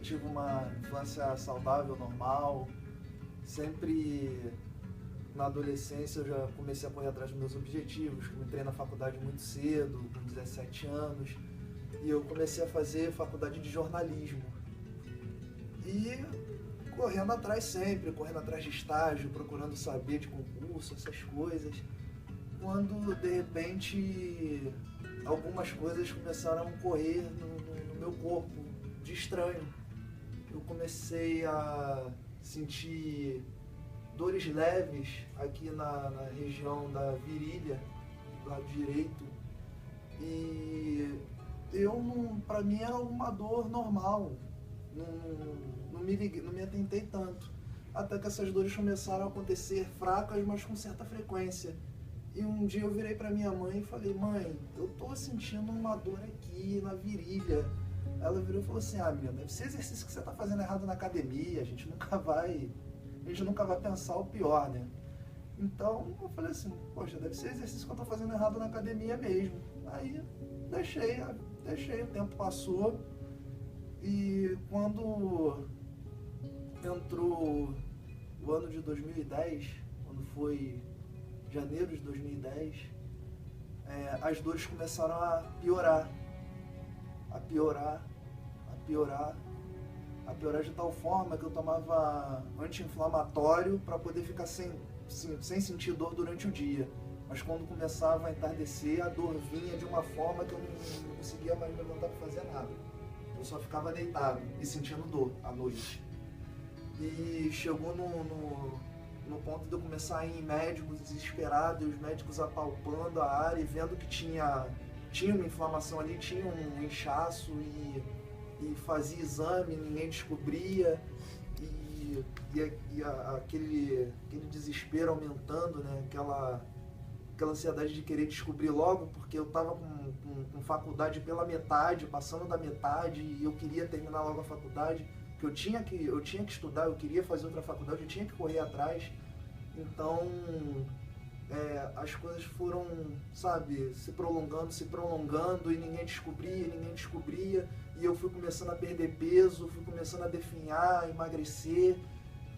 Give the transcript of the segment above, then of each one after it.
tive uma infância saudável, normal. Sempre na adolescência eu já comecei a correr atrás dos meus objetivos. Eu entrei na faculdade muito cedo, com 17 anos. E eu comecei a fazer faculdade de jornalismo. E correndo atrás sempre, correndo atrás de estágio, procurando saber de concurso, essas coisas. Quando, de repente, algumas coisas começaram a correr no meu corpo, de estranho. Eu comecei a sentir dores leves aqui na região da virilha, do lado direito. E pra mim era uma dor normal, não me atentei tanto. Até que essas dores começaram a acontecer fracas, mas com certa frequência. E um dia eu virei pra minha mãe e falei: mãe, eu tô sentindo uma dor aqui na virilha. Ela virou e falou assim: ah, menina, deve ser exercício que você tá fazendo errado na academia, a gente nunca vai pensar o pior, né? Então eu falei assim: poxa, deve ser exercício que eu tô fazendo errado na academia mesmo. Aí deixei, o tempo passou e quando entrou o ano de 2010, quando foi janeiro de 2010, as dores começaram a piorar de tal forma que eu tomava anti-inflamatório para poder ficar sem sentir dor durante o dia. Mas quando começava a entardecer, a dor vinha de uma forma que eu não conseguia mais me levantar para fazer nada. Eu só ficava deitado e sentindo dor à noite. E chegou no ponto de eu começar a ir em médicos desesperado, e os médicos apalpando a área e vendo que tinha uma inflamação ali, tinha um inchaço e fazia exame, ninguém descobria, e aquele desespero aumentando, né? Aquela ansiedade de querer descobrir logo, porque eu estava com faculdade pela metade, passando da metade, e eu queria terminar logo a faculdade, que eu tinha que estudar, eu queria fazer outra faculdade, eu tinha que correr atrás. Então as coisas foram, sabe, se prolongando e ninguém descobria, e eu fui começando a perder peso, fui começando a definhar, emagrecer,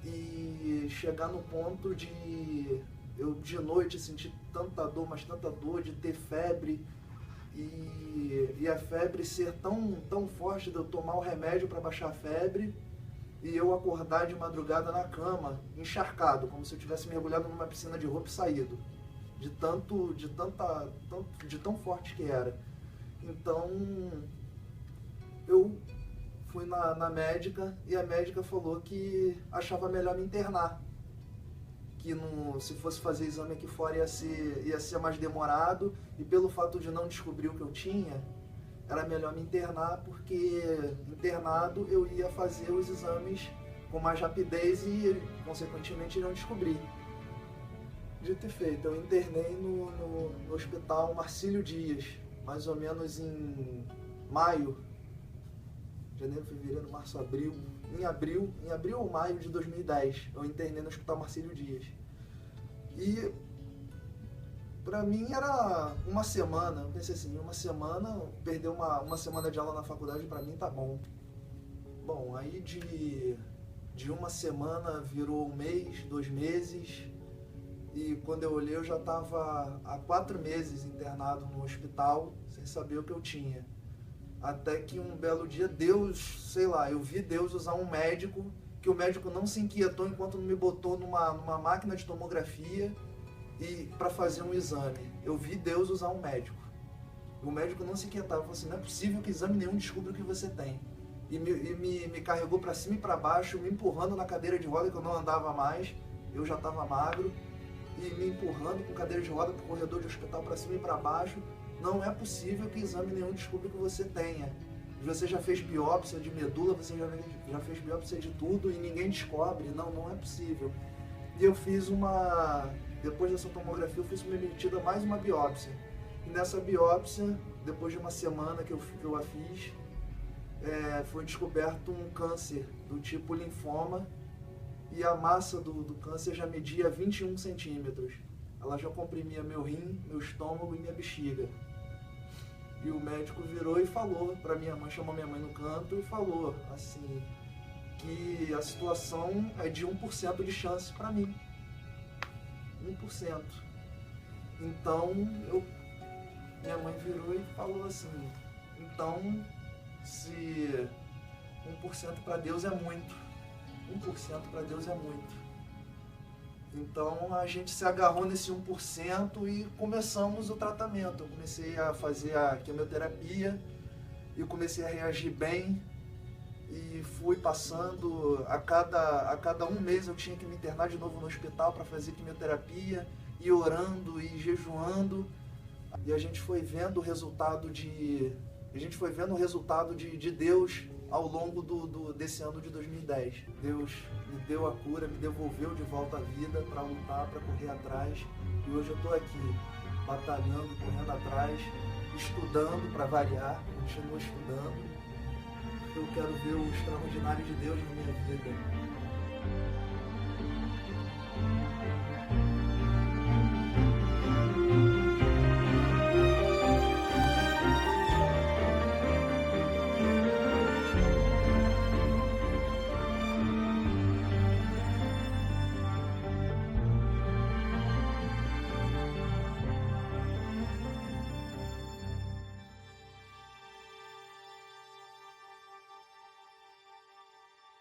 e chegar no ponto de eu de noite sentir tanta dor, mas tanta dor, de ter febre, e a febre ser tão forte de eu tomar o remédio para baixar a febre, e eu acordar de madrugada na cama, encharcado, como se eu tivesse mergulhado numa piscina de roupa e saído, de tão forte que era. Então eu fui na médica, e a médica falou que achava melhor me internar, que se fosse fazer exame aqui fora ia ser mais demorado, e pelo fato de não descobrir o que eu tinha, era melhor me internar, porque internado eu ia fazer os exames com mais rapidez e, consequentemente, iriam descobrir. Dito e feito, eu internei no hospital Marcílio Dias, mais ou menos em maio, janeiro, fevereiro, março, abril. Em abril ou maio de 2010, eu internei no hospital Marcílio Dias. E pra mim era uma semana, eu pensei assim, perder uma semana de aula na faculdade pra mim tá bom. Bom, aí de uma semana virou um mês, 2 meses, e quando eu olhei eu já estava há 4 meses internado no hospital, sem saber o que eu tinha. Até que um belo dia eu vi Deus usar um médico, que o médico não se inquietou enquanto me botou numa máquina de tomografia e para fazer um exame. Eu vi Deus usar um médico. O médico não se inquietava, falou assim: não é possível que exame nenhum descubra o que você tem. E me carregou para cima e para baixo, me empurrando na cadeira de roda, que eu não andava mais, eu já estava magro, e me empurrando com cadeira de roda para o corredor de hospital para cima e para baixo. Não é possível que exame nenhum descubra o que você tenha. Você já fez biópsia de medula, você já fez biópsia de tudo e ninguém descobre. Não é possível. E eu fiz depois dessa tomografia, eu fiz submetida mais uma biópsia. E nessa biópsia, depois de uma semana que eu a fiz, foi descoberto um câncer do tipo linfoma, e a massa do câncer já media 21 centímetros. Ela já comprimia meu rim, meu estômago e minha bexiga. E o médico virou e falou pra minha mãe, chamou minha mãe no canto e falou assim, que a situação é de 1% de chance pra mim. 1%. Então, minha mãe virou e falou assim, então, se 1% para Deus é muito, 1% para Deus é muito. Então, a gente se agarrou nesse 1% e começamos o tratamento. Eu comecei a fazer a quimioterapia e comecei a reagir bem. E fui passando, a cada um mês eu tinha que me internar de novo no hospital para fazer quimioterapia, e orando e jejuando. E a gente foi vendo o resultado de Deus ao longo desse ano de 2010. Deus me deu a cura, me devolveu de volta à vida para lutar, para correr atrás. E hoje eu estou aqui, batalhando, correndo atrás, estudando para variar, continuo estudando. Eu quero ver o extraordinário de Deus na minha vida.